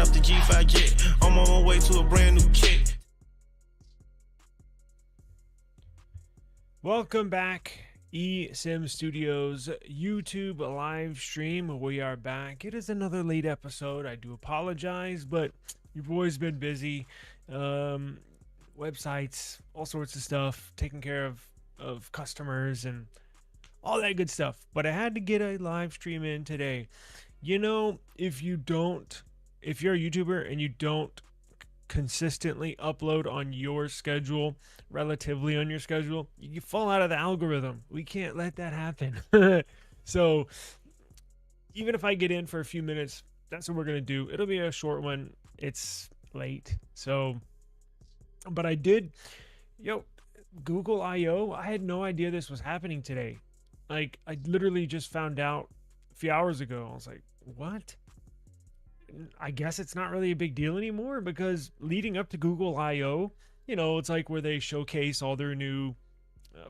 off the G5 jet. I'm on my way to a brand new kit. Welcome back, eSIM Studios YouTube live stream. We are back. It is another late episode. I do apologize, but you've always been busy. Websites, all sorts of stuff, taking care of customers and all that good stuff. But I had to get a live stream in today. You know, if you're a YouTuber and you don't consistently upload on your schedule, relatively on your schedule, you fall out of the algorithm. We can't let that happen. So even if I get in for a few minutes, that's what we're gonna do. It'll be a short one. It's late, so but I did Google I/O. I had no idea this was happening today. Like, I literally just found out a few hours ago. I was like, what? I guess it's not really a big deal anymore, because leading up to Google I/O, it's like where they showcase all their new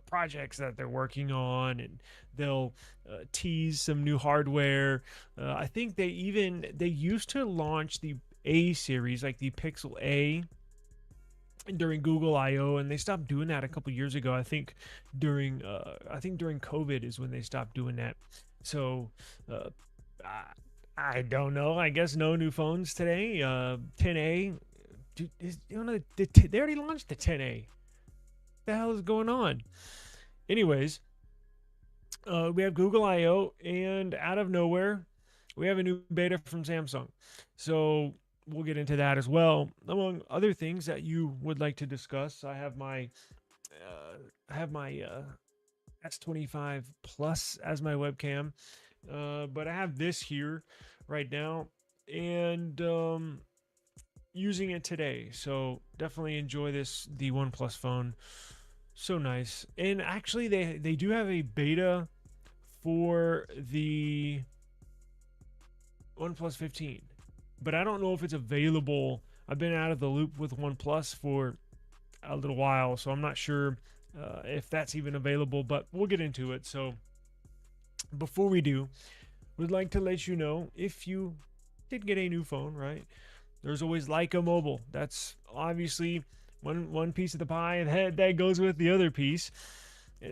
projects that they're working on, and they'll tease some new hardware. I think they used to launch the A series, like the Pixel A, during Google I/O, and they stopped doing that a couple years ago. I think during COVID is when they stopped doing that. So I don't know. I guess no new phones today. 10A. Dude, they already launched the 10A. What the hell is going on? Anyways, we have Google I/O, and out of nowhere, we have a new beta from Samsung. So we'll get into that as well, among other things that you would like to discuss. I have my S25 Plus as my webcam. But I have this here right now, and using it today. So definitely enjoy the OnePlus phone. So nice. And actually, they do have a beta for the OnePlus 15, but I don't know if it's available. I've been out of the loop with OnePlus for a little while, so I'm not sure if that's even available, but we'll get into it. So before we do, we'd like to let you know, if you did get a new phone, right, there's always Lyca Mobile. That's obviously one piece of the pie that goes with the other piece.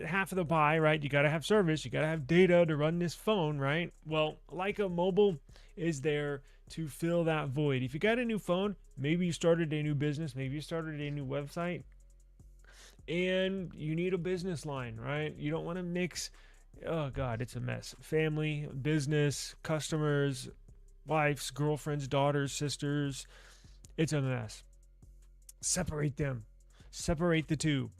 Half of the pie, right? You got to have service, you got to have data to run this phone, right? Well, Lyca Mobile is there to fill that void. If you got a new phone, maybe you started a new business, maybe you started a new website, and you need a business line, right? You don't want to mix. Oh God, it's a mess. Family, business, customers, wives, girlfriends, daughters, sisters. It's a mess. Separate them. Separate the two.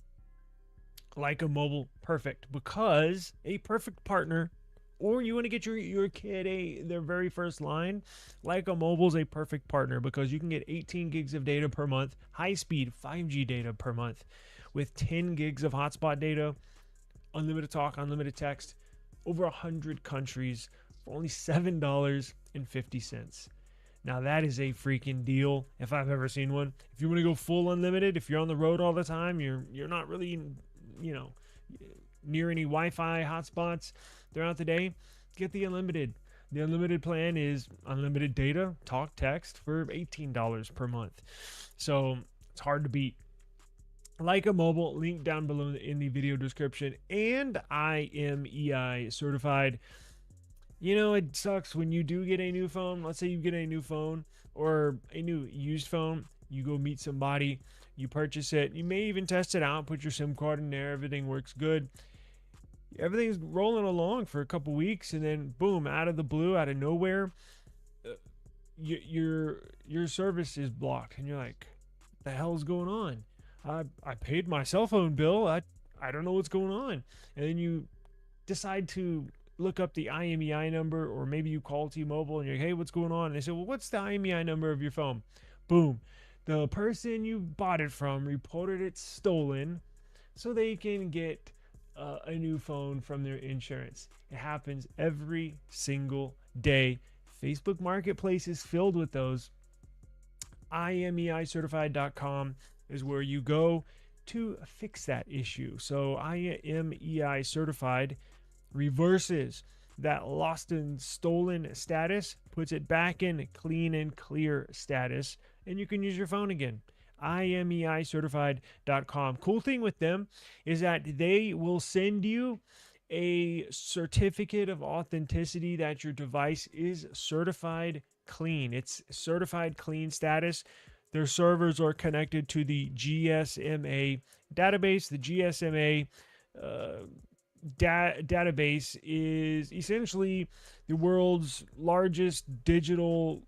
Lyca Mobile, perfect, because a perfect partner, or you want to get your kid their very first line, Lyca Mobile is a perfect partner, because you can get 18 gigs of data per month, high-speed 5G data per month, with 10 gigs of hotspot data, unlimited talk, unlimited text, over 100 countries for only $7.50. Now that is a freaking deal if I've ever seen one. If you want to go full unlimited, if you're on the road all the time, you're not really near any Wi-Fi hotspots throughout the day, get the unlimited. The unlimited plan is unlimited data, talk, text for $18 per month. So it's hard to beat. Lyca Mobile, link down below in the video description, and IMEI Certified. It sucks when you do get a new phone. Let's say you get a new phone or a new used phone. You go meet somebody, you purchase it. You may even test it out, put your SIM card in there. Everything works good. Everything's rolling along for a couple weeks, and then boom, out of the blue, out of nowhere, your service is blocked, and you're like, what the hell is going on? I paid my cell phone bill. I don't know what's going on. And then you decide to look up the IMEI number, or maybe you call T-Mobile and you're like, hey, what's going on? And they say, well, what's the IMEI number of your phone? Boom. The person you bought it from reported it stolen so they can get a new phone from their insurance. It happens every single day. Facebook Marketplace is filled with those. IMEIcertified.com is where you go to fix that issue. So IMEI Certified reverses that lost and stolen status, puts it back in clean and clear status, and you can use your phone again. IMEI Certified.com. Cool thing with them is that they will send you a certificate of authenticity that your device is certified clean. It's certified clean status. Their servers are connected to the GSMA database. The GSMA database is essentially the world's largest digital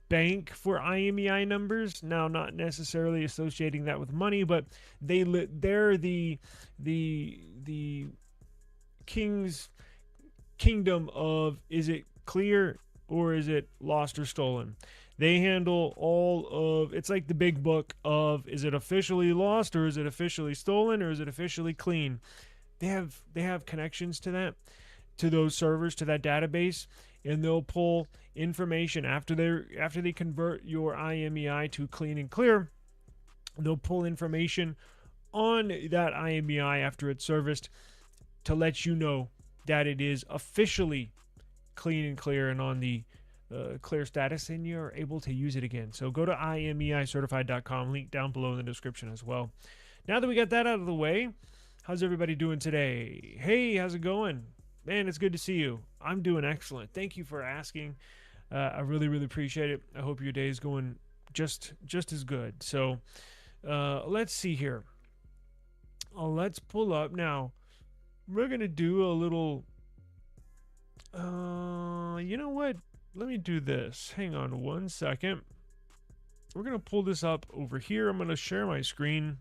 bank for IMEI numbers. Now, not necessarily associating that with money, but they're the king's kingdom of, is it clear or is it lost or stolen? They handle all of, it's like the big book of, is it officially lost or is it officially stolen or is it officially clean? They have connections to that, to those servers, to that database, and they'll pull information after they convert your IMEI to clean and clear. They'll pull information on that IMEI after it's serviced to let you know that it is officially clean and clear and on the clear status, and you're able to use it again. So go to IMEIcertified.com, link down below in the description as well. Now that we got that out of the way, how's everybody doing today? Hey, how's it going? Man, it's good to see you. I'm doing excellent. Thank you for asking. I really, really appreciate it. I hope your day is going just as good. So let's see here. Let's pull up now. We're gonna do a little. You know what? Let me do this. Hang on one second. We're gonna pull this up over here. I'm gonna share my screen,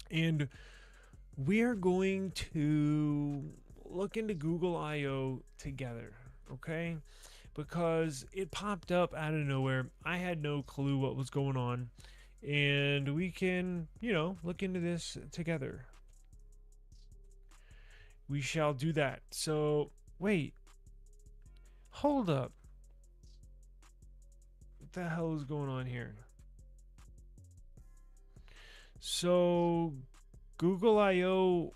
and we are going to look into Google I/O together, okay? Because it popped up out of nowhere. I had no clue what was going on, and we can, look into this together. We shall do that. So, wait. Hold up. What the hell is going on here? So, Google I/O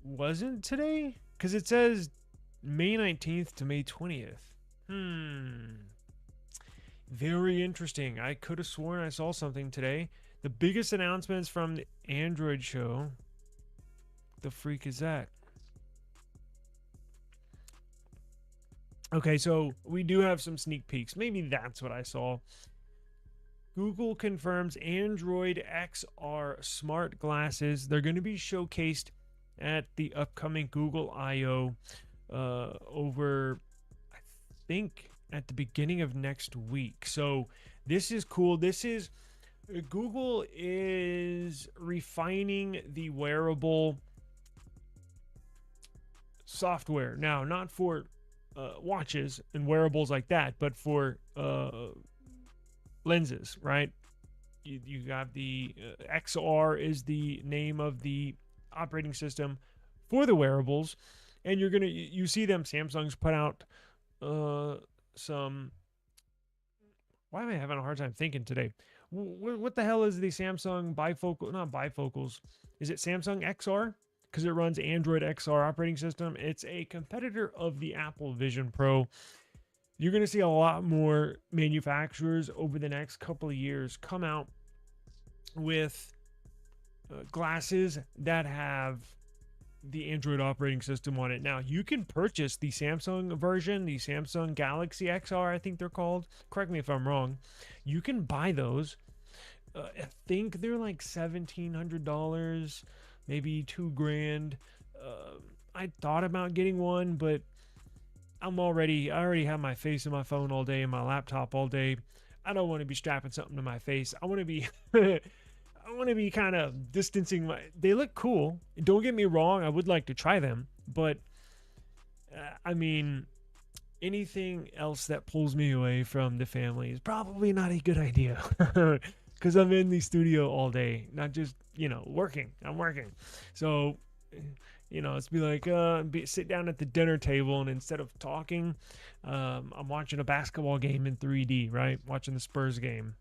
wasn't today? Because it says May 19th to May 20th. Very interesting. I could have sworn I saw something today. The biggest announcements from the Android show. The freak is that? Okay, so we do have some sneak peeks. Maybe that's what I saw. Google confirms Android XR smart glasses. They're going to be showcased at the upcoming Google I/O over, I think, at the beginning of next week. So this is cool. Google is refining the wearable software. Now, not for watches and wearables like that, but for lenses, right? You have the XR is the name of the operating system for the wearables, and you see them. Samsung's put out some. Why am I having a hard time thinking today? What the hell is the Samsung bifocal? Not bifocals. Is it Samsung XR? Because it runs Android XR operating system. It's a competitor of the Apple Vision Pro. You're going to see a lot more manufacturers over the next couple of years come out with glasses that have the Android operating system on it. Now, you can purchase the Samsung version, the Samsung Galaxy XR, I think they're called. Correct me if I'm wrong. You can buy those. I think they're like $1,700, maybe $2,000. I thought about getting one, but I already have my face in my phone all day and my laptop all day. I don't want to be strapping something to my face. I want to be kind of distancing they look cool. Don't get me wrong, I would like to try them, but I mean, anything else that pulls me away from the family is probably not a good idea. Because I'm in the studio all day, not just, working. I'm working. So, it's be like, sit down at the dinner table, and instead of talking, I'm watching a basketball game in 3D, right? Watching the Spurs game.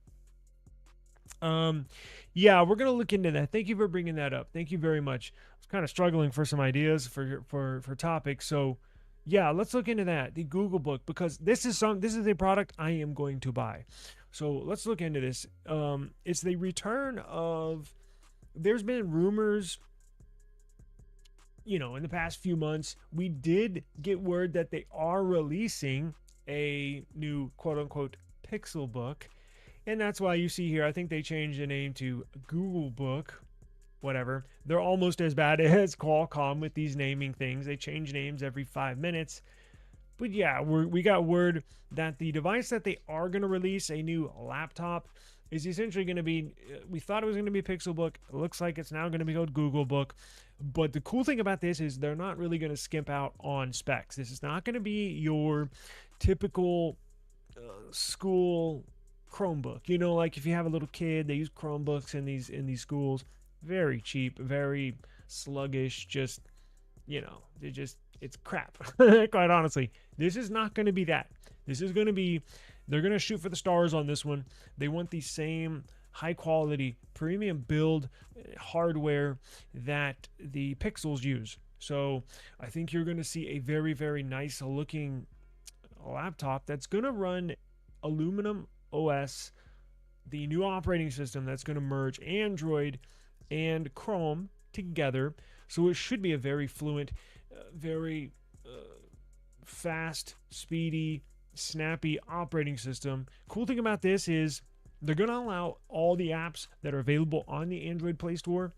Um, yeah, we're gonna look into that. Thank you for bringing that up. Thank you very much. I was kind of struggling for some ideas for topics. So, yeah, let's look into that. The Google Book, because this is a product I am going to buy. So let's look into this. It's the return of. There's been rumors, in the past few months. We did get word that they are releasing a new quote unquote Pixel Book. And that's why you see here, I think they changed the name to Google Book, whatever. They're almost as bad as Qualcomm with these naming things. They change names every 5 minutes. But yeah, we got word that the device that they are going to release, a new laptop, is essentially going to be, we thought it was going to be Pixel Book. It looks like it's now going to be called Google Book. But the cool thing about this is they're not really going to skimp out on specs. This is not going to be your typical school Chromebook. Like if you have a little kid, they use Chromebooks in these schools. Very cheap, very sluggish, just it's crap. Quite honestly. This is not going to be that. This is going to be, they're going to shoot for the stars on this one. They want the same high quality premium build hardware that the Pixels use. So I think you're going to see a very, very nice looking laptop that's going to run aluminum OS, the new operating system that's going to merge Android and Chrome together. So it should be a very fluent, very fast, speedy, snappy operating system. Cool thing about this is they're going to allow all the apps that are available on the Android Play Store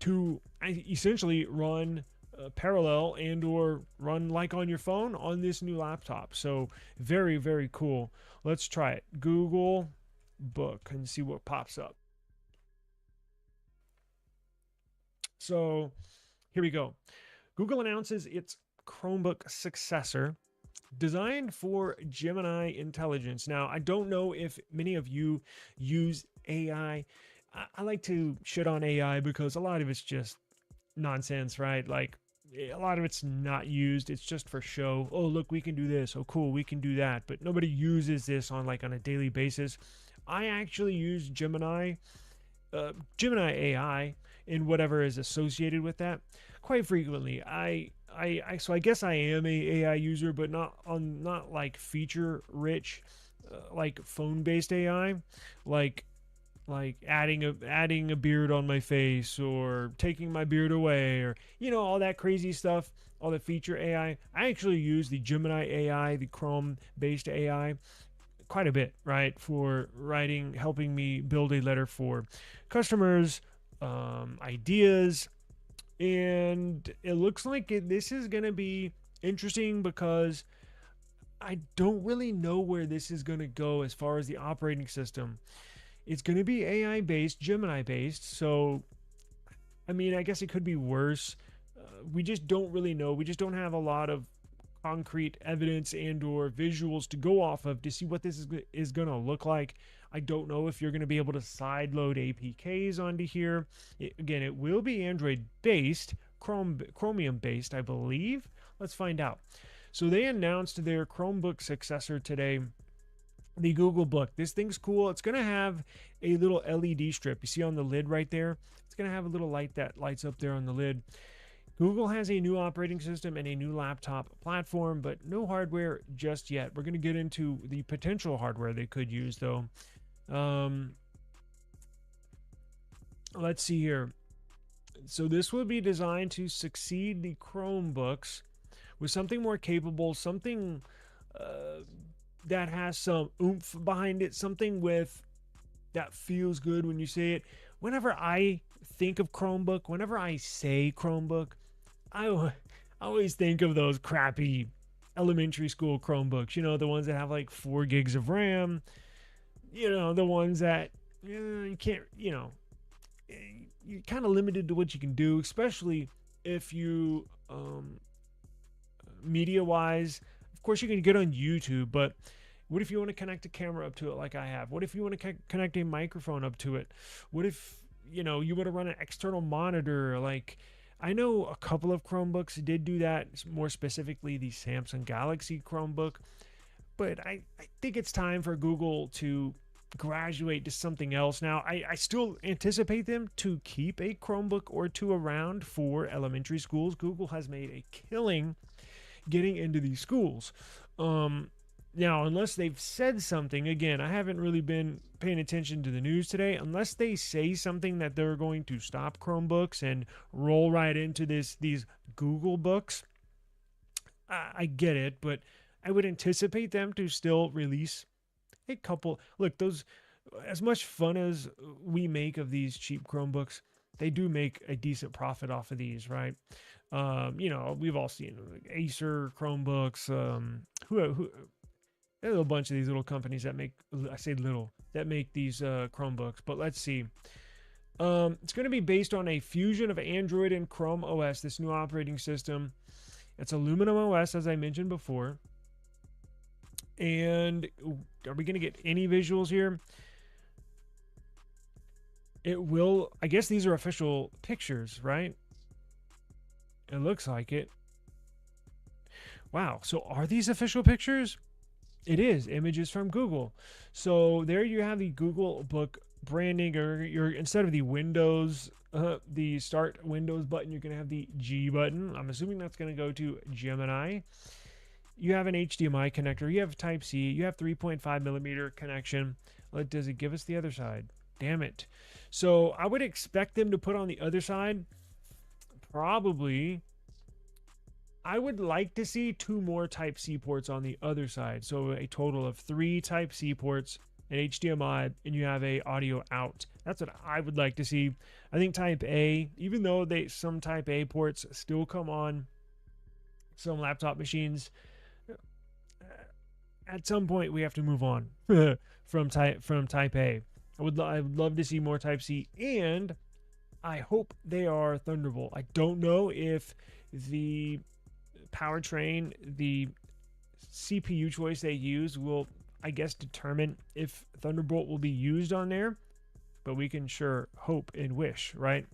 to essentially run parallel and or run like on your phone on this new laptop. So very, very cool. Let's try it. Google Book and see what pops up. So here we go. Google announces its Chromebook successor designed for Gemini intelligence. Now, I don't know if many of you use AI. I like to shit on AI because a lot of it's just nonsense, right? Like a lot of it's not used. It's just for show. Oh, look, we can do this. Oh, cool, we can do that. But nobody uses this on a daily basis. I actually use Gemini AI and whatever is associated with that quite frequently. So I guess I am a AI user, but not like feature rich, like phone based AI, like adding a beard on my face or taking my beard away, or all that crazy stuff, all the feature AI. I actually use the Gemini AI, the Chrome based AI, quite a bit, right, for writing, helping me build a letter for customers, ideas. And it looks like this is going to be interesting because I don't really know where this is going to go as far as the operating system. It's going to be AI based, Gemini based. So, I mean, I guess it could be worse. We just don't really know. We just don't have a lot of concrete evidence and or visuals to go off of to see what this is going to look like. I don't know if you're going to be able to sideload APKs onto here. Again, it will be Android based, Chromium based, I believe. Let's find out. So they announced their Chromebook successor today, the Google Book. This thing's cool. It's going to have a little LED strip. You see on the lid right there? It's going to have a little light that lights up there on the lid. Google has a new operating system and a new laptop platform, but no hardware just yet. We're going to get into the potential hardware they could use, though. Let's see here. So this will be designed to succeed the Chromebooks with something more capable, something that has some oomph behind it, something with that feels good when you say it. Whenever I think of Chromebook, whenever I say Chromebook, I always think of those crappy elementary school Chromebooks, the ones that have like 4 gigs of RAM, the ones that you can't, you're kind of limited to what you can do, especially if you, media wise. Of course, you can get on YouTube, but what if you want to connect a camera up to it like I have? What if you want to connect a microphone up to it? What if, you want to run an external monitor? Like, I know a couple of Chromebooks did do that, more specifically the Samsung Galaxy Chromebook. But I think it's time for Google to graduate to something else. Now, I still anticipate them to keep a Chromebook or two around for elementary schools. Google has made a killing getting into these schools. Now, unless they've said something, again, I haven't really been paying attention to the news today. Unless they say something that they're going to stop Chromebooks and roll right into these Google books, I get it, but I would anticipate them to still release a couple. Look, those, as much fun as we make of these cheap Chromebooks, they do make a decent profit off of these, right? We've all seen like Acer Chromebooks. Who there's a bunch of these little companies that make, I say little, that make these Chromebooks. But let's see. It's going to be based on a fusion of Android and Chrome OS, this new operating system. It's Aluminum OS, as I mentioned before. And are we going to get any visuals here? It will, I guess these are official pictures, right? It looks like it. Wow. So are these official pictures? It is images from Google. So there you have the Google Book branding, or instead of the Windows, the Start Windows button, you're going to have the G button. I'm assuming that's going to go to Gemini. You have an HDMI connector. You have Type-C. You have 3.5 millimeter connection. Does it give us the other side? Damn it. So I would expect them to put on the other side, probably, I would like to see 2 more Type-C ports on the other side. So a total of 3 Type-C ports, an HDMI, and you have a audio out. That's what I would like to see. I think Type-A, even though some Type-A ports still come on some laptop machines, at some point we have to move on from Type-A. I would love to see more Type-C, and I hope they are Thunderbolt. I don't know if the powertrain, the CPU choice they use will, I guess, determine if Thunderbolt will be used on there, but we can sure hope and wish, right?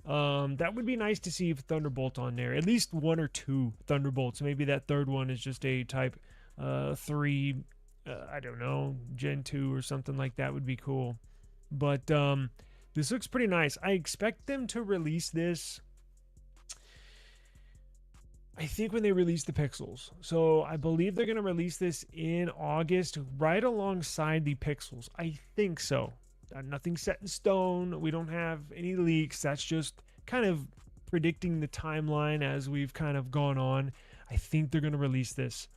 That would be nice to see Thunderbolt on there, at least 1 or 2 Thunderbolts. Maybe that third one is just a Type 3, I don't know, Gen 2 or something like that would be cool. But this looks pretty nice. I expect them to release this, I think, when they release the Pixels. So I believe they're going to release this in August, right alongside the Pixels. I think so. Nothing set in stone. We don't have any leaks. That's just kind of predicting the timeline as we've kind of gone on. I think they're going to release this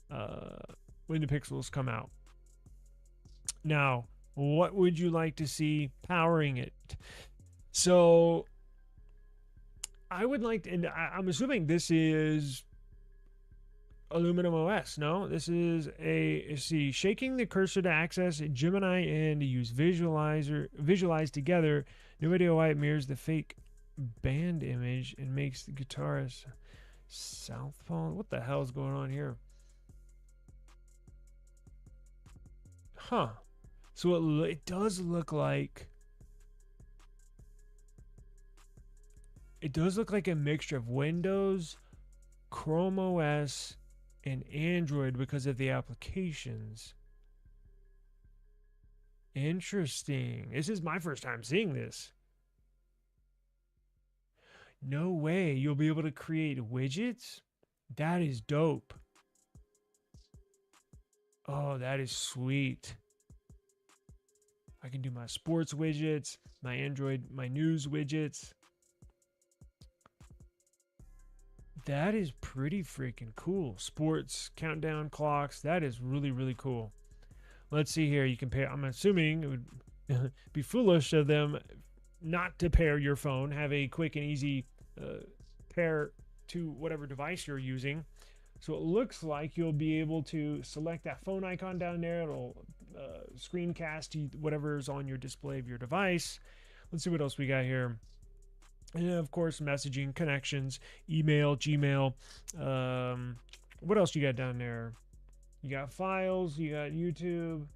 when the Pixels come out. Now, what would you like to see powering it? So I would like to, and I'm assuming this is Aluminum OS. No, this is shaking the cursor to access Gemini and use visualize together. No idea why it mirrors the fake band image and makes the guitarist southpaw. What the hell is going on here? Huh. So it does look like, a mixture of Windows, Chrome OS, and Android because of the applications. Interesting. This is my first time seeing this. No way. You'll be able to create widgets? That is dope. Oh, that is sweet. I can do my sports widgets, my Android, my news widgets. That is pretty freaking cool. Sports countdown clocks. That is really, really cool. Let's see here. You can pair. I'm assuming it would be foolish of them not to pair your phone. Have a quick and easy pair to whatever device you're using. So it looks like you'll be able to select that phone icon down there. It'll screencast to whatever's on your display of your device. Let's see what else we got here. And of course, messaging, connections, email, Gmail. What else you got down there? You got files, you got YouTube.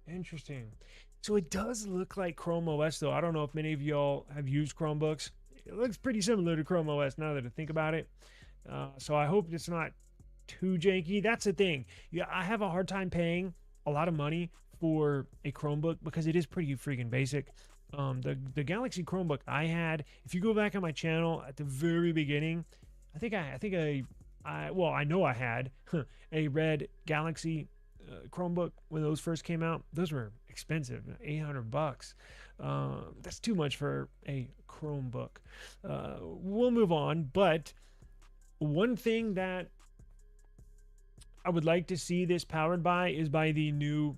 Interesting. So it does look like Chrome OS, though. I don't know if many of y'all have used Chromebooks. It looks pretty similar to Chrome OS now that I think about it. So I hope it's not too janky. That's the thing. Yeah, I have a hard time paying a lot of money for a Chromebook because it is pretty freaking basic. The Galaxy Chromebook I had, if you go back on my channel at the very beginning, I know I had a red Galaxy Chromebook when those first came out. Those were expensive, $800. That's too much for a Chromebook. We'll move on, but one thing that I would like to see this powered by is by the new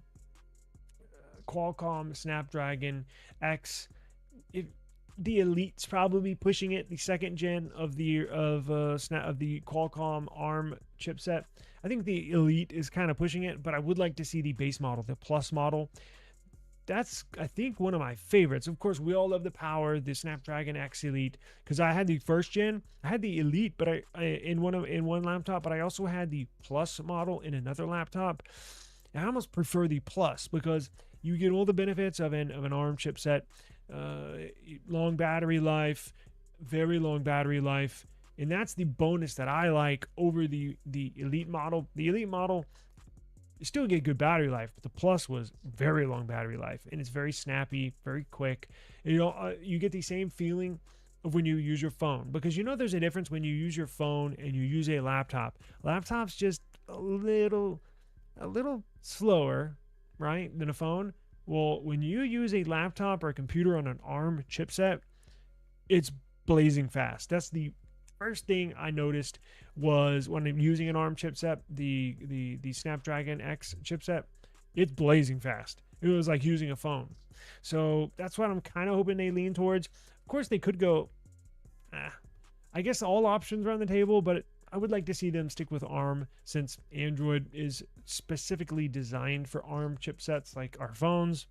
Qualcomm Snapdragon X. The Elite's probably pushing it, the second gen of the Qualcomm ARM chipset. I think the Elite is kind of pushing it, but I would like to see the base model, the Plus model. That's, I think, one of my favorites. Of course, we all love the power, the Snapdragon X Elite, because I had the first gen. I had the Elite, but in one laptop, but I also had the Plus model in another laptop. And I almost prefer the Plus because you get all the benefits of an ARM chipset, long battery life, very long battery life, and that's the bonus that I like over the Elite model. The Elite model, you still get good battery life, but the Plus was very long battery life, and it's very snappy, very quick. You get the same feeling of when you use your phone, because there's a difference when you use your phone and you use a laptop. Laptop's just a little slower, right, than a phone. Well, when you use a laptop or a computer on an ARM chipset, it's blazing fast. That's the first thing I noticed was when I'm using an ARM chipset, the Snapdragon X chipset, it's blazing fast. It was like using a phone. So that's what I'm kind of hoping they lean towards. Of course, they could go, I guess all options are on the table, but I would like to see them stick with ARM since Android is specifically designed for ARM chipsets like our phones.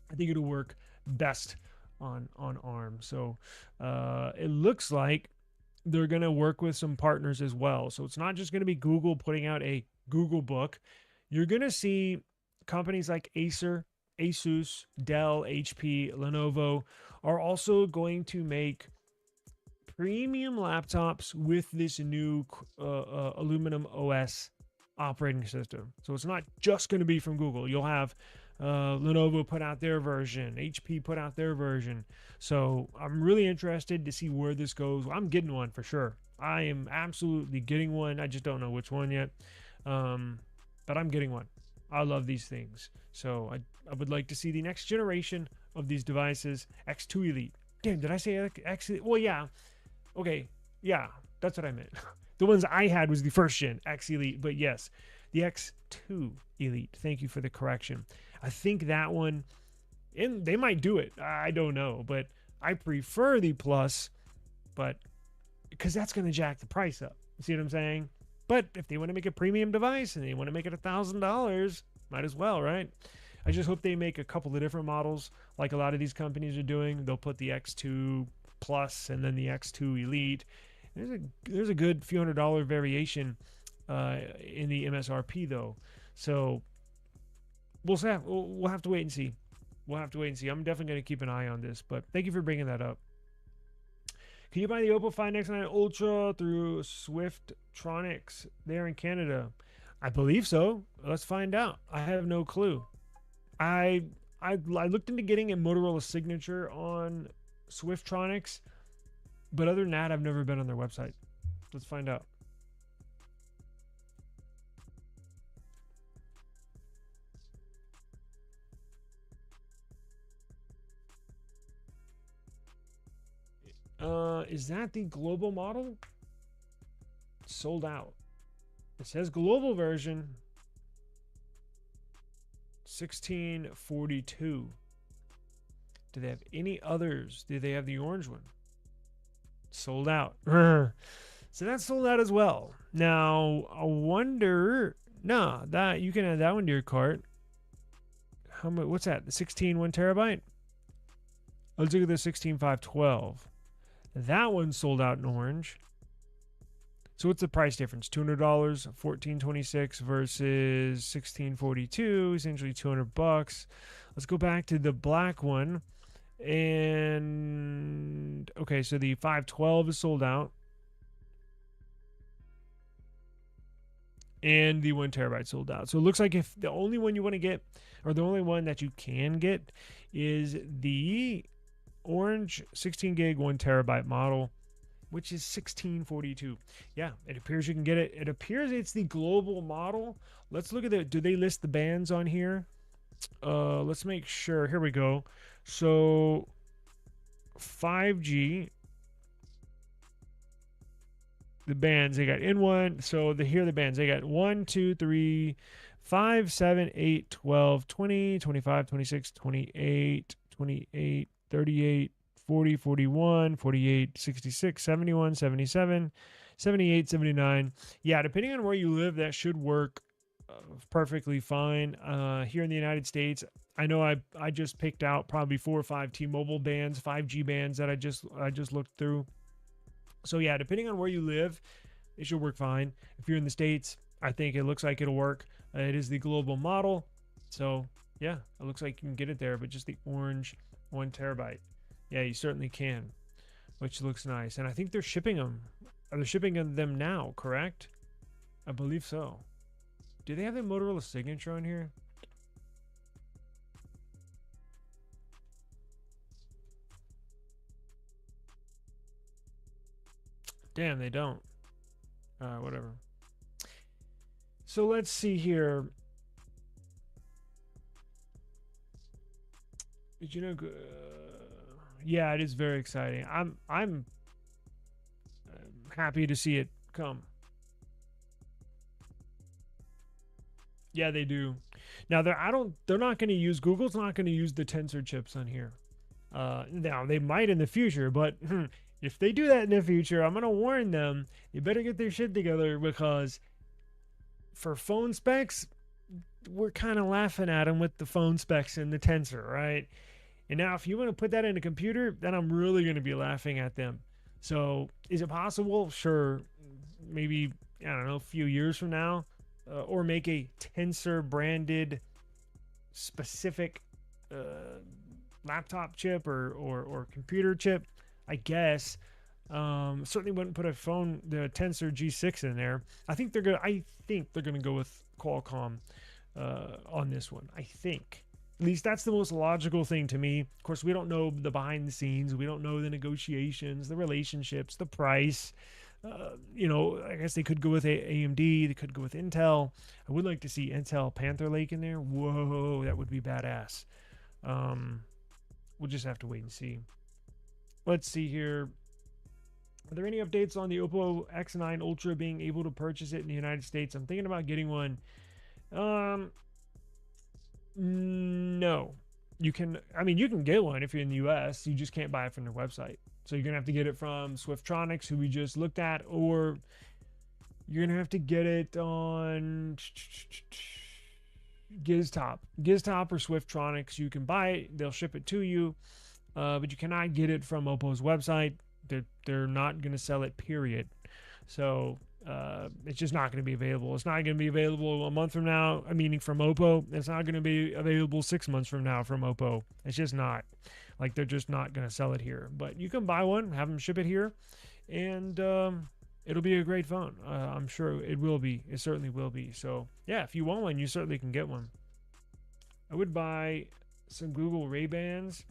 I think it'll work best on ARM. So it looks like they're going to work with some partners as well. So it's not just going to be Google putting out a Google Book. You're going to see companies like Acer, Asus, Dell, HP, Lenovo are also going to make premium laptops with this new aluminum OS operating system. So it's not just going to be from Google. You'll have Lenovo put out their version, HP put out their version. So I'm really interested to see where this goes. I'm getting one for sure. I am absolutely getting one. I just don't know which one yet. But I'm getting one. I love these things. So I would like to see the next generation of these devices. X2 Elite. Damn, did I say X? Well, yeah. Okay, yeah, that's what I meant. The ones I had was the first gen X Elite, but yes, the X2 Elite. Thank you for the correction. I think that one, and they might do it. I don't know, but I prefer the Plus, but because that's going to jack the price up. You see what I'm saying? But if they want to make a premium device and they want to make it $1,000, might as well, right? I just hope they make a couple of different models like a lot of these companies are doing. They'll put the X2 Plus and then the X2 Elite. There's a good few $100 variation in the MSRP though. So we'll have to wait and see. We'll have to wait and see. I'm definitely going to keep an eye on this, but thank you for bringing that up. Can you buy the Oppo Find X9 Ultra through Swifttronics there in Canada? I believe so. Let's find out. I have no clue. I looked into getting a Motorola Signature on Swifttronics, but other than that, I've never been on their website. Let's find out. Is that the global model? Sold out. It says global version 1642. Do they have any others? Do they have the orange one? Sold out. So that's sold out as well. Now, I wonder, that you can add that one to your cart. How much? What's that? The 16 1 terabyte? Let's look at the 16512. That one sold out in orange. So what's the price difference? $200, 1426 versus 1642, essentially $200. Let's go back to the black one. And okay, so the 512 is sold out. and the 1 terabyte sold out. So it looks like if the only one you want to get, or the only one that you can get, is the orange 16 gig 1 terabyte model, which is $1642. Yeah, it appears you can get it. It appears it's the global model. Let's look at it. Do they list the bands on here? Let's make sure. Here we go. So 5G, the bands they got in one. So here are the bands. They got 1, 2, 3, 5, 7, 8, 12, 20, 25, 26, 28, 28, 38, 40, 41, 48, 66, 71, 77, 78, 79. Yeah, depending on where you live, that should work perfectly fine. Here in the United States, I know I just picked out probably 4 or 5 T-Mobile bands, 5G bands that I just looked through. So yeah, depending on where you live, it should work fine. If you're in the States, I think it looks like it'll work. It is the global model. So yeah, it looks like you can get it there, but just the orange 1 terabyte. Yeah, you certainly can, which looks nice. And I think they're shipping them. Are they shipping them now, correct? I believe so. Do they have the Motorola signature on here? Damn, they don't. Whatever. So let's see here. Did you know? Yeah, it is very exciting. I'm happy to see it come. Yeah, they do. Now they're not going to use, Google's not going to use the tensor chips on here. Now they might in the future, but if they do that in the future, I'm going to warn them, you better get their shit together, because for phone specs, we're kind of laughing at them with the phone specs and the tensor, right? And now if you want to put that in a computer, then I'm really going to be laughing at them. So is it possible? Sure. Maybe, I don't know, a few years from now, or make a tensor branded specific laptop chip or computer chip, I guess. Certainly wouldn't put the Tensor G6 in there. I think they're gonna go with Qualcomm on this one. I think. At least that's the most logical thing to me. Of course, we don't know the behind the scenes. We don't know the negotiations, the relationships, the price. I guess they could go with AMD. They could go with Intel. I would like to see Intel Panther Lake in there. Whoa, that would be badass. We'll just have to wait and see. Let's see here. Are there any updates on the Oppo X9 Ultra being able to purchase it in the United States? I'm thinking about getting one. No. You can get one if you're in the US. You just can't buy it from their website. So you're going to have to get it from Swiftronics, who we just looked at, or you're going to have to get it on GizTop or Swiftronics. You can buy it. They'll ship it to you. But you cannot get it from Oppo's website. They're not going to sell it, period. So it's just not going to be available. It's not going to be available a month from now, meaning from Oppo. It's not going to be available 6 months from now from Oppo. It's just not. Like, they're just not going to sell it here. But you can buy one, have them ship it here, and it'll be a great phone. I'm sure it will be. It certainly will be. So, yeah, if you want one, you certainly can get one. I would buy some Google Ray-Bans.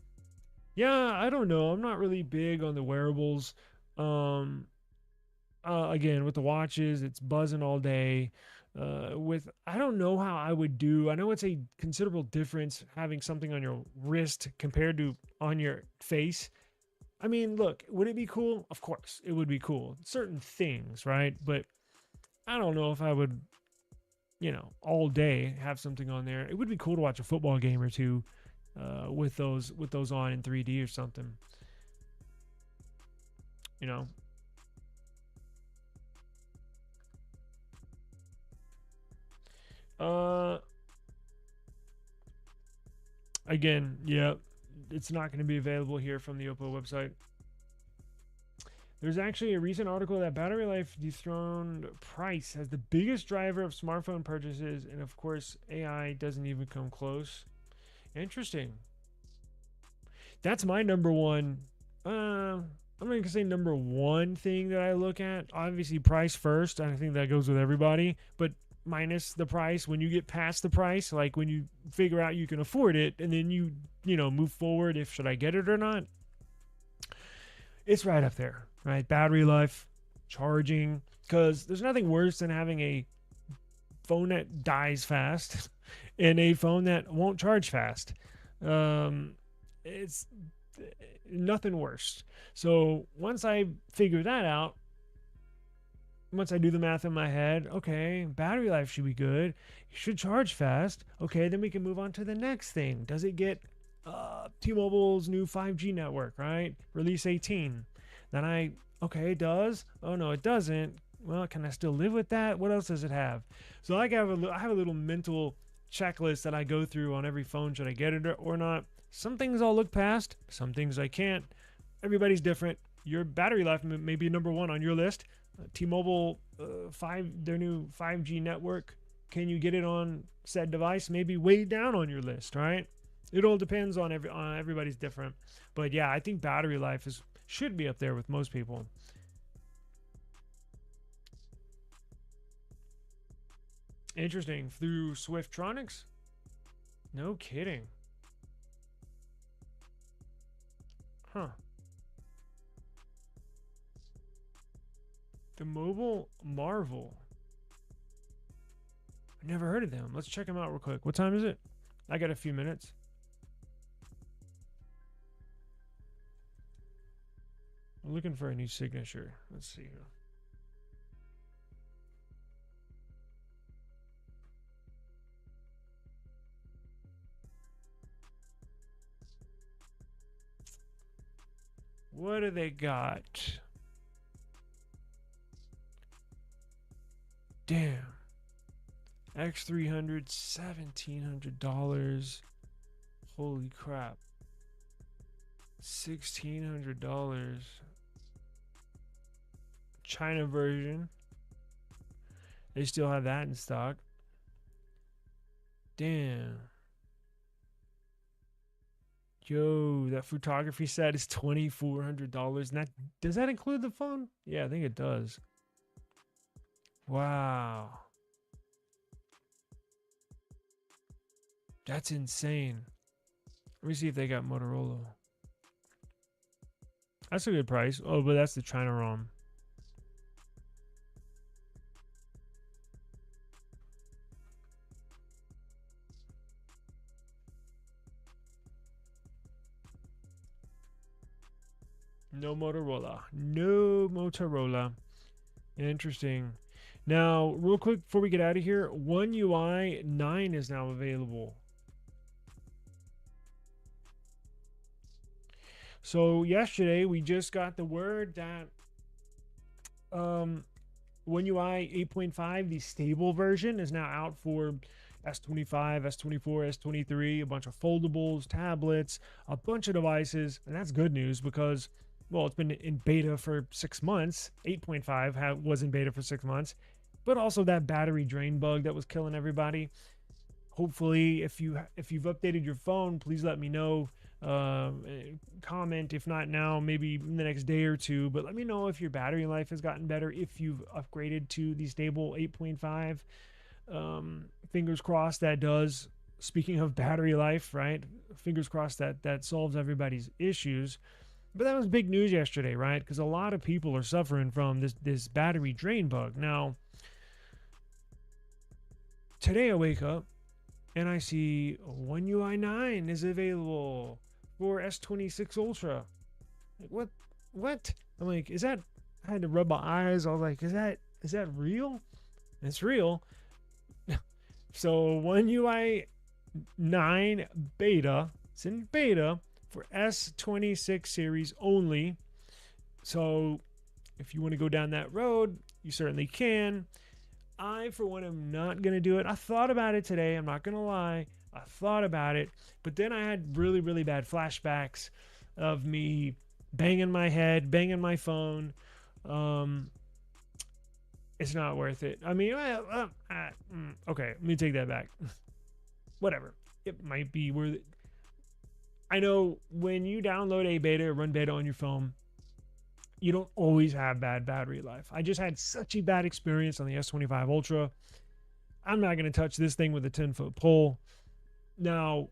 Yeah, I don't know. I'm not really big on the wearables. Again, with the watches, it's buzzing all day. I don't know how I would do. I know it's a considerable difference having something on your wrist compared to on your face. I mean, look, would it be cool? Of course, it would be cool. Certain things, right? But I don't know if I would, all day have something on there. It would be cool to watch a football game or two with those on in 3D or something. Again, yeah, it's not going to be available here from the Oppo website. There's actually a recent article that battery life dethroned price as the biggest driver of smartphone purchases, and of course, AI doesn't even come close. Interesting. That's my number one. I'm not going to say number one thing that I look at. Obviously, price first. I think that goes with everybody. But minus the price, when you get past the price, like when you figure out you can afford it, and then you move forward, if should I get it or not, it's right up there, right? Battery life, charging, because there's nothing worse than having a phone that dies fast and a phone that won't charge fast. It's nothing worse. So once I figure that out, once I do the math in my head, okay, battery life should be good. You should charge fast. Okay, then we can move on to the next thing. Does it get T-Mobile's new 5G network, right? Release 18. Then okay, it does. Oh no, it doesn't. Well, can I still live with that? What else does it have? So I have a little mental checklist that I go through on every phone. Should I get it or not? Some things I'll look past. Some things I can't. Everybody's different. Your battery life may be number one on your list. T-Mobile their new 5G network. Can you get it on said device? Maybe way down on your list, right? It all depends on everybody's different. But yeah, I think battery life should be up there with most people. Interesting. Through Swiftronics? No kidding. Huh. The Mobile Marvel. I've never heard of them. Let's check them out real quick. What time is it? I got a few minutes. I'm looking for a new signature. Let's see here. What do they got? Damn. X300, $1,700. Holy crap. $1,600. China version. They still have that in stock. Damn. Yo, that photography set is $2,400. And does that include the phone? Yeah, I think it does. Wow. That's insane. Let me see if they got Motorola. That's a good price. Oh, but that's the China ROM. No Motorola. No Motorola. Interesting. Now, real quick before we get out of here, One UI 9 is now available. So yesterday we just got the word that One UI 8.5, the stable version, is now out for S25, S24, S23, a bunch of foldables, tablets, a bunch of devices, and that's good news because, well, it's been in beta for 6 months. 8.5 was in beta for 6 months, but also that battery drain bug that was killing everybody. Hopefully, if you've updated your phone, please let me know. Comment, if not now, maybe in the next day or two, but let me know if your battery life has gotten better, if you've upgraded to the stable 8.5. Fingers crossed that does. Speaking of battery life, right? Fingers crossed that solves everybody's issues. But that was big news yesterday, right? Because a lot of people are suffering from this battery drain bug. Now, today I wake up and I see One UI 9 is available for S26 Ultra. Like, what? I'm like, is that? I had to rub my eyes. I was like, is that real? It's real. So One UI 9 beta. It's in beta for S26 series only. So if you want to go down that road, you certainly can. I, for one, am not going to do it. I thought about it today. I'm not going to lie. I thought about it. But then I had really, really bad flashbacks of me banging my head, banging my phone. It's not worth it. I mean, okay, let me take that back. Whatever. It might be worth it. I know when you download a beta or run beta on your phone, you don't always have bad battery life. I just had such a bad experience on the S25 Ultra. I'm not going to touch this thing with a 10-foot pole. Now,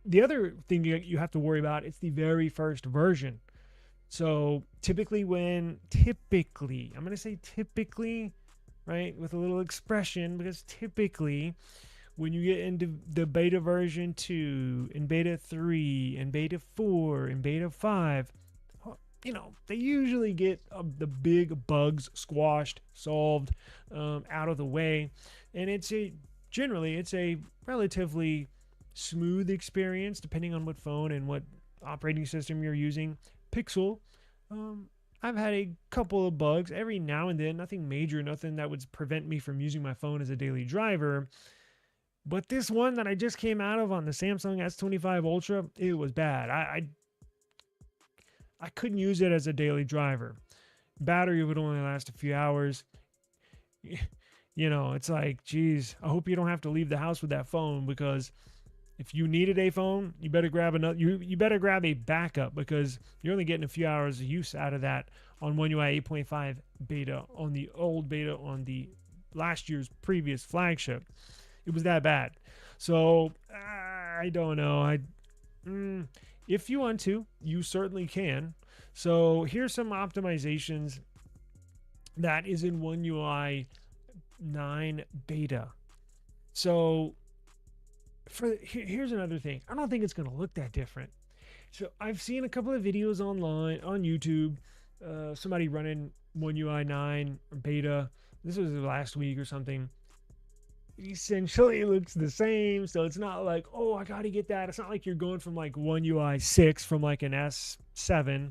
the other thing you have to worry about is the very first version. So typically, I'm going to say typically, right, with a little expression, because typically when you get into the beta version 2 and beta 3 and beta 4 and beta 5, they usually get the big bugs squashed, solved, out of the way. And generally it's a relatively smooth experience depending on what phone and what operating system you're using. Pixel, I've had a couple of bugs every now and then, nothing major, nothing that would prevent me from using my phone as a daily driver. But this one that I just came out of on the Samsung S25 Ultra, it was bad. I couldn't use it as a daily driver. Battery would only last a few hours. It's like, geez, I hope you don't have to leave the house with that phone, because if you needed a phone, you better grab another. You better grab a backup, because you're only getting a few hours of use out of that on One UI 8.5 beta, on the old beta, on the last year's previous flagship. It was that bad. So I don't know. If you want to, you certainly can. So here's some optimizations that is in One UI 9 beta. So here's another thing. I don't think it's going to look that different. So I've seen a couple of videos online on YouTube, somebody running One UI 9 beta. This was last week or something. Essentially it looks the same, so it's not like, oh, I gotta get that. It's not like you're going from like One UI 6 from like an S7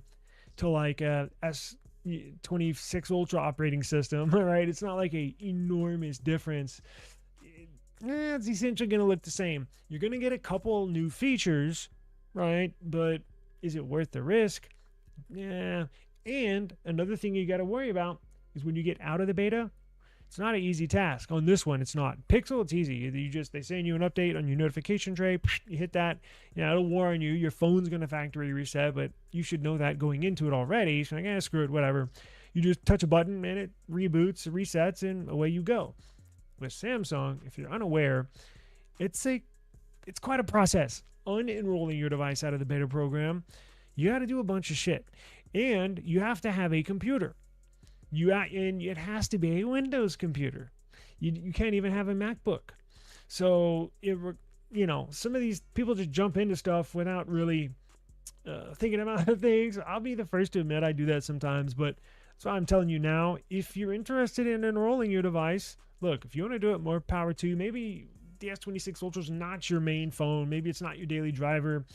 to like a S26 Ultra operating system, right? It's not like a enormous difference. It's essentially going to look the same. You're going to get a couple new features, right? But is it worth the risk? Yeah. And another thing you got to worry about is when you get out of the beta, it's not an easy task. On this one, it's not. Pixel, it's easy. They send you an update on your notification tray. You hit that. It'll warn you. Your phone's going to factory reset, but you should know that going into it already. So like, screw it, whatever. You just touch a button and it reboots, resets, and away you go. With Samsung, if you're unaware, it's quite a process. Unenrolling your device out of the beta program, you got to do a bunch of shit, and you have to have a computer. And it has to be a Windows computer. You can't even have a MacBook. So some of these people just jump into stuff without really thinking about things. I'll be the first to admit I do that sometimes, but so I'm telling you now, if you're interested in enrolling your device, look, if you want to do it, more power to you. Maybe the S26 Ultra is not your main phone. Maybe it's not your daily driver.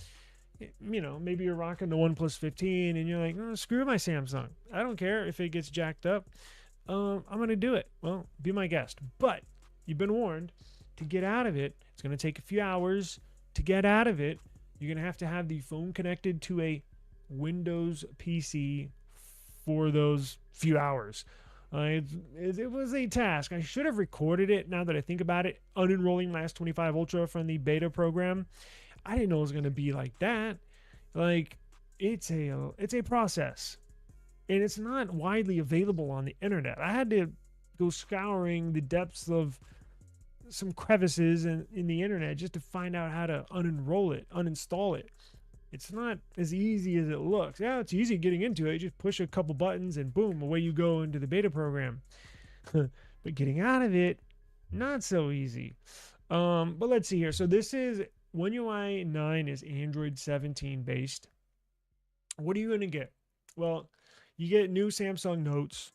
Maybe you're rocking the OnePlus 15 and you're like, oh, screw my Samsung. I don't care if it gets jacked up. I'm going to do it. Well, be my guest. But you've been warned, to get out of it, it's going to take a few hours. To get out of it, you're going to have the phone connected to a Windows PC for those few hours. It was a task. I should have recorded it now that I think about it. Unenrolling my S25 Ultra from the beta program. I didn't know it was going to be like that. Like, it's a process. And it's not widely available on the internet. I had to go scouring the depths of some crevices in the internet just to find out how to uninstall it. It's not as easy as it looks. Yeah, it's easy getting into it. You just push a couple buttons and boom, away you go into the beta program. But getting out of it, not so easy. But let's see here. So this is One UI 9 is Android 17 based. What are you going to get? Well, you get new Samsung Notes.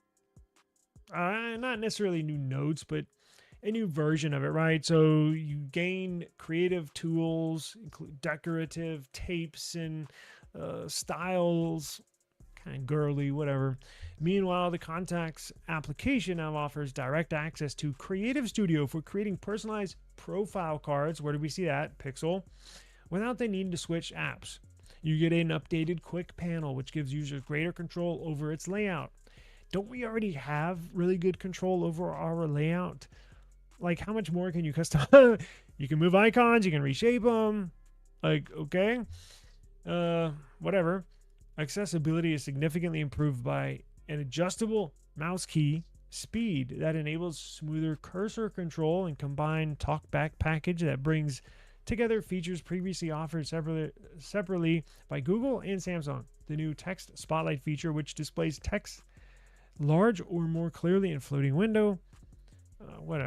Not necessarily new notes, but a new version of it, right? So you gain creative tools, include decorative tapes and styles, kind of girly, whatever. Meanwhile, the Contacts application now offers direct access to Creative Studio for creating personalized profile cards. Where do we see that? Pixel. Without the need to switch apps. You get an updated quick panel, which gives users greater control over its layout. Don't we already have really good control over our layout? Like, how much more can you customize? You can move icons, you can reshape them. Like, okay. Whatever. Accessibility is significantly improved by an adjustable mouse key, speed that enables smoother cursor control and combined talkback package that brings together features previously offered separately by Google and Samsung. The new text spotlight feature, which displays text large or more clearly in floating window. One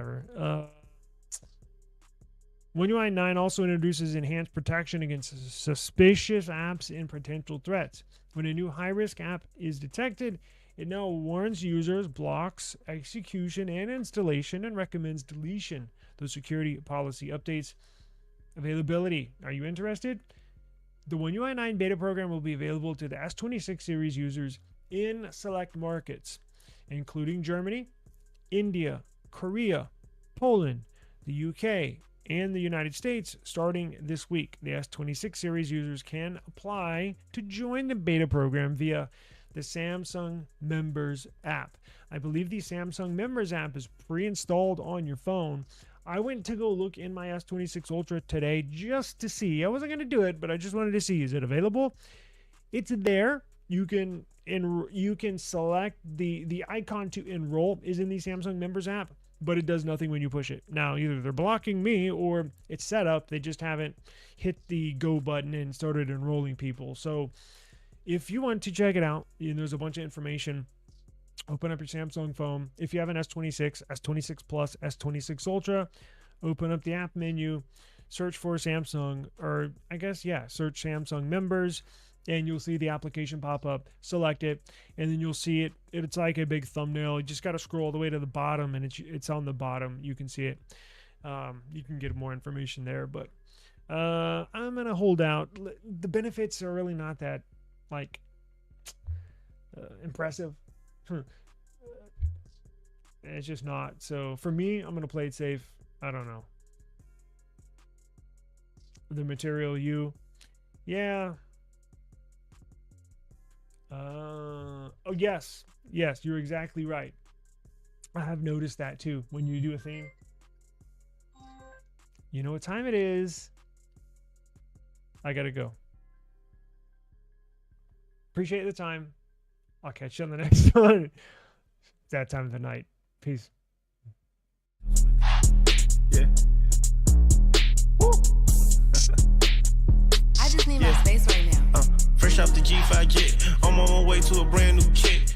UI 9 also introduces enhanced protection against suspicious apps and potential threats. When a new high-risk app is detected, it now warns users, blocks execution and installation, and recommends deletion. Those security policy updates. Availability. Are you interested? The One UI 9 beta program will be available to the S26 series users in select markets, including Germany, India, Korea, Poland, the UK, and the United States starting this week. The S26 series users can apply to join the beta program via the Samsung Members app. I believe the Samsung Members app is pre-installed on your phone. I went to go look in my S26 Ultra today just to see. I wasn't going to do it, but I just wanted to see, is it available? It's there. You can select the icon to enroll is in the Samsung Members app, but it does nothing when you push it. Now, either they're blocking me or it's set up. They just haven't hit the go button and started enrolling people. So if you want to check it out, there's a bunch of information. Open up your Samsung phone. If you have an S26, S26 Plus, S26 Ultra, open up the app menu, search for Samsung, or search Samsung Members, and you'll see the application pop up. Select it, and then you'll see it. It's like a big thumbnail. You just got to scroll all the way to the bottom, and it's on the bottom. You can see it. You can get more information there, but I'm gonna hold out. The benefits are really not that impressive. It's just not. So for me, I'm gonna play it safe. I don't know. The material yeah. Oh yes, you're exactly right. I have noticed that too. When you do a theme, you know what time it is. I gotta go. Appreciate the time. I'll catch you on the next one. It's that time of the night. Peace. Yeah. Woo. I just need my space right now. Fresh off the G5 jet, I'm on my way to a brand new kit.